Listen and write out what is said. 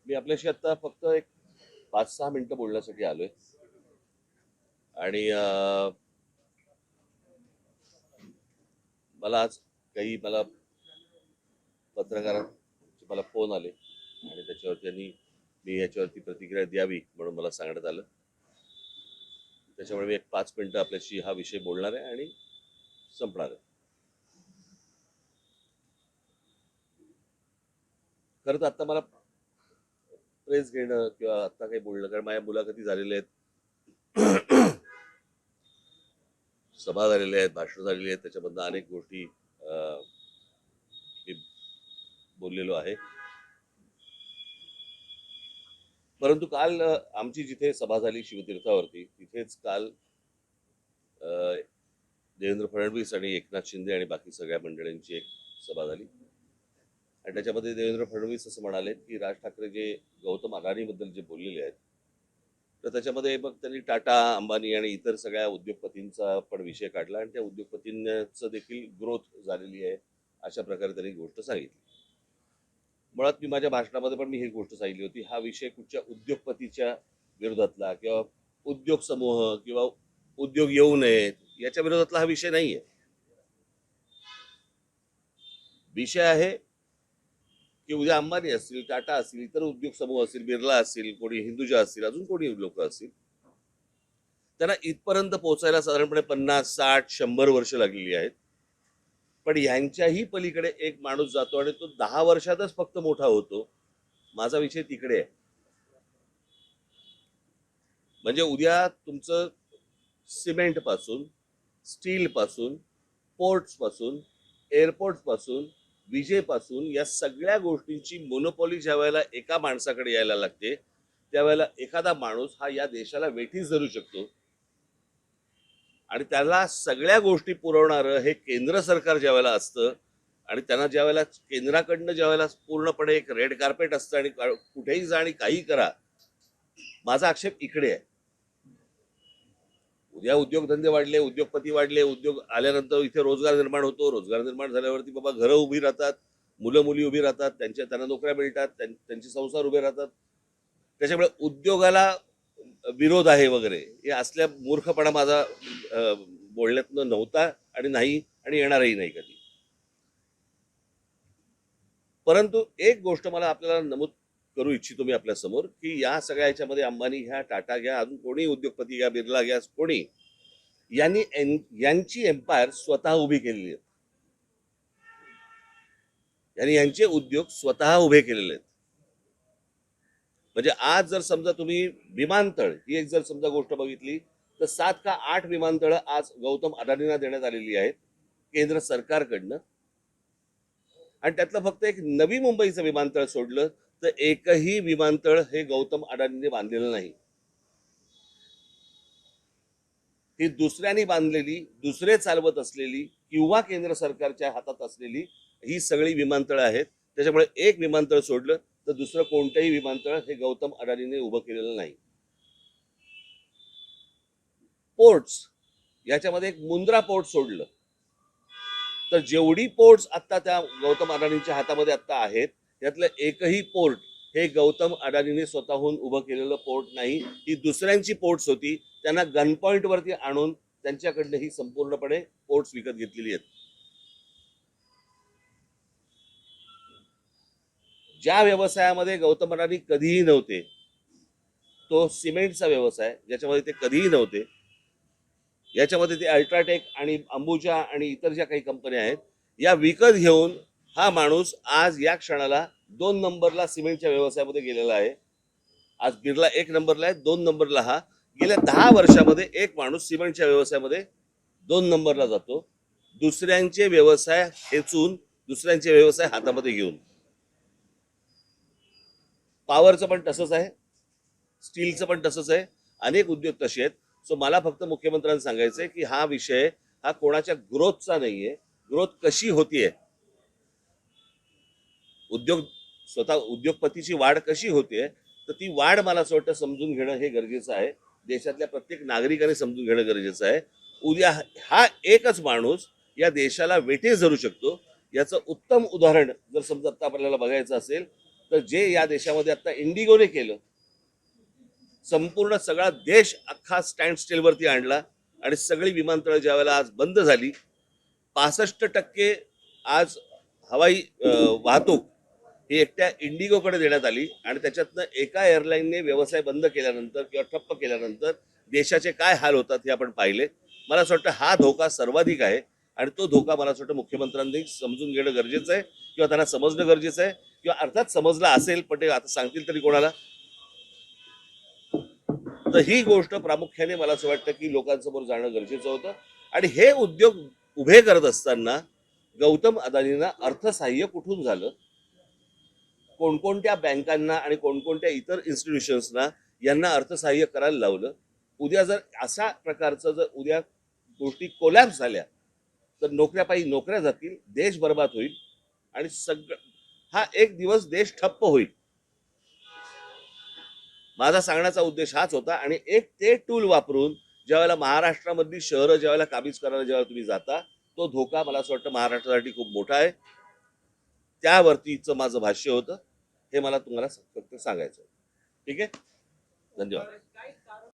मी आपल्याशी आता फक्त एक 5-6 मिनिटं बोलण्यासाठी आलोय आणि मला आज मला पत्रकारांचे मला फोन आले आणि त्याच्यावर त्यांनी मी याच्यावरती प्रतिक्रिया द्यावी म्हणून मला सांगण्यात आलं. त्याच्यामुळे मी एक 5 मिनिटं आपल्याशी हा विषय बोलणार आहे आणि संपणार आहे. खरं तर आता मला प्रेस घेणं किंवा आता काही बोलणं, कारण माझ्या मुलाखती झालेल्या आहेत, सभा झालेल्या आहेत, भाषणं झालेली आहेत, त्याच्यामधनं अनेक गोष्टी मी बोललेलो आहे. परंतु काल आमची जिथे सभा झाली शिवतीर्थावरती, तिथेच काल देवेंद्र फडणवीस आणि एकनाथ शिंदे आणि बाकी सगळ्या मंडळींची एक सभा झाली आणि त्याच्यामध्ये देवेंद्र फडणवीस असं म्हणाले की राज ठाकरे जे गौतम अदानीबद्दल जे बोललेले आहेत, तर त्याच्यामध्ये मग त्यांनी टाटा, अंबानी आणि इतर सगळ्या उद्योगपतींचा पण विषय काढला आणि त्या उद्योगपतींचं देखील ग्रोथ झालेली आहे अशा प्रकारे त्यांनी गोष्ट सांगितली. मुळात मी माझ्या भाषणामध्ये पण मी ही गोष्ट सांगितली होती, हा विषय कुठच्या उद्योगपतीच्या विरोधातला किंवा उद्योग समूह किंवा उद्योग येऊ नयेत याच्या विरोधातला हा विषय नाहीये. विषय आहे की उद्या अंबानी असतील, टाटा असतील, इतर उद्योग समूह असतील, बिर्ला असतील, कोणी हिंदुजा असतील, अजून कोणी लोक असतील, त्यांना इथपर्यंत पोहोचायला साधारणपणे 50-60-100 वर्ष लागलेली आहेत. पण ह्यांच्याही पलीकडे एक माणूस जातो आणि तो 10 वर्षातच फक्त मोठा होतो. माझा विषय तिकडे आहे. म्हणजे उद्या तुमचं सिमेंट पासून, स्टील पासून, पोर्ट्स पासून, एअरपोर्ट पासून, विजेपासून या सगळ्या गोष्टींची मोनोपॉली ज्या वेळेला एका माणसाकडे यायला लागते, त्यावेळेला एखादा माणूस हा या देशाला वेठीस धरू शकतो आणि त्याला सगळ्या गोष्टी पुरवणारं हे केंद्र सरकार ज्या वेळेला असतं आणि त्यांना ज्या वेळेला केंद्राकडनं ज्या वेळेला पूर्णपणे एक रेड कार्पेट असतं आणि कुठेही जा आणि काही करा, माझा आक्षेप इकडे आहे. उद्या उद्योगधंदे वाढले, उद्योगपती वाढले, उद्योग आल्यानंतर इथे रोजगार निर्माण होतो, रोजगार निर्माण झाल्यावरती बाबा घरं उभी राहतात, मुलं मुली उभी राहतात, त्यांना नोकऱ्या मिळतात, त्यांचे संसार उभे राहतात. त्याच्यामुळे उद्योगाला विरोध आहे वगैरे हे असल्या मूर्खपणा माझा बोलण्यातनं नव्हता आणि नाही आणि येणारही नाही कधी. परंतु एक गोष्ट मला आपल्याला नमूद करू इच्छितो मी आपल्या समोर की या सगळ्या ह्याच्यामध्ये अंबानी घ्या, टाटा घ्या, अजून कोणी उद्योगपती घ्या, बिर्ला घ्या, कोणी यांची एम्पायर स्वतः उभी केलेली आहेत. यांचे उद्योग स्वतः उभे केलेले आहेत. म्हणजे आज जर समजा तुम्ही विमानतळ ही एक जर समजा गोष्ट बघितली तर 7 का 8 विमानतळं आज गौतम अदानींना देण्यात आलेली आहेत केंद्र सरकारकडनं. आणि त्यातलं फक्त एक नवी मुंबईचं विमानतळ सोडलं तर एकही विमानतळ हे गौतम अदानींनी बांधलेलं नाही. ही दुसऱ्यांनी बांधलेली, दुसरे चालवत असलेली किंवा केंद्र सरकारच्या हातात असलेली ही सगळी विमानतळं आहेत. त्याच्यामुळे एक विमानतळ सोडलं तर दुसरं कोणतंही विमानतळ हे गौतम अदानींनी उभं केलेलं नाही. पोर्ट्स याच्यामध्ये एक मुंद्रा पोर्ट सोडलं तर जेवढी पोर्ट्स आता त्या गौतम अदानींच्या हातामध्ये आता आहेत त्यातलं एकही पोर्ट हे गौतम अदानीने स्वतःहून उभं केलेलं पोर्ट नाही. ही दुसऱ्यांची पोर्ट्स होती, त्यांना गन पॉइंट वरती आणून त्यांच्याकडनं ही संपूर्णपणे पोर्ट्स विकत घेतलेली आहेत. ज्या व्यवसायामध्ये गौतम अदानी कधीही नव्हते तो सिमेंटचा व्यवसाय, ज्याच्यामध्ये ते कधीही नव्हते, याच्यामध्ये ते अल्ट्राटेक आणि अंबुजा आणि इतर ज्या काही कंपन्या आहेत या विकत घेऊन हा माणूस आज या क्षणाला 2 नंबरला सिमेंटच्या व्यवसायामध्ये गेलेला आहे. आज बिर्ला 1 नंबरला आहे, 2 नंबरला हा. गेल्या 10 वर्षामध्ये एक माणूस सिमेंटच्या व्यवसायामध्ये 2 नंबरला जातो, दुसऱ्यांचे व्यवसाय हेचून, दुसऱ्यांचे व्यवसाय हातामध्ये घेऊन. पॉवरचं पण तसंच आहे, स्टीलचं पण तसंच आहे, अनेक उद्योग तसे आहेत. सो मला फक्त मुख्यमंत्र्यांना सांगायचंय की हा विषय हा कोणाच्या ग्रोथचा नाहीये. ग्रोथ कशी होतीये, स्वतः उद्योगपतीची वाढ कशी होतीये, तर ती वाढ मला असं वाटतं समजून घेणं हे गरजेचं आहे. देशातल्या प्रत्येक नागरिकाने समजून घेणं गरजेचं आहे. उद्या हा एकच माणूस या देशाला वेठीस धरू शकतो. याचं उत्तम उदाहरण जर समजा आता आपल्याला बघायचं असेल तर जे या देशामध्ये आता इंडिगोने केलं, संपूर्ण सगळा देश अख्खा स्टँड स्टिलवरती आणला आणि सगळी विमानतळं ज्यावेळेला आज बंद झाली, 65% आज हवाई वाहतूक ही एकट्या इंडिगोकडे देण्यात आली आणि त्याच्यातनं एका एअरलाईनने व्यवसाय बंद केल्यानंतर किंवा ठप्प केल्यानंतर देशाचे काय हाल होतात हे आपण पाहिले. मला असं वाटतं हा धोका सर्वाधिक आहे आणि तो धोका मला असं वाटतं मुख्यमंत्र्यांनी समजून घेणं गरजेचं आहे किंवा त्यांना समजणं गरजेचं आहे किंवा अर्थात समजलं असेल पण ते आता सांगतील तरी कोणाला. तर ही गोष्ट प्रामुख्याने मला असं वाटतं की लोकांसमोर जाणं गरजेचं होतं आणि हे उद्योग उभे करत असताना गौतम अदानींना अर्थसहाय्य कुठून झालं, कोणकोणत्या बँकांना आणि कोणकोणत्या इतर इन्स्टिट्यूशन्सना यांना अर्थसहाय्य करायला लावलं. उद्या जर अशा प्रकारचं जर उद्या गोष्टी कोलॅप्स झाल्या तर नोकऱ्या जातील, देश बर्बाद होईल आणि हा एक दिवस देश ठप्प होईल. माझा सांगण्याचा उद्देश हाच होता आणि एक ते टूल वापरून ज्यावेळेला महाराष्ट्रामधली शहरं ज्यावेळेला काबीज करायला ज्यावेळेला तुम्ही जाता, तो धोका मला असं वाटतं महाराष्ट्रासाठी खूप मोठा आहे. त्यावरतीचं माझं भाष्य होतं, हे मला तुम्हाला फक्त सांगायचं. ठीक आहे, धन्यवाद.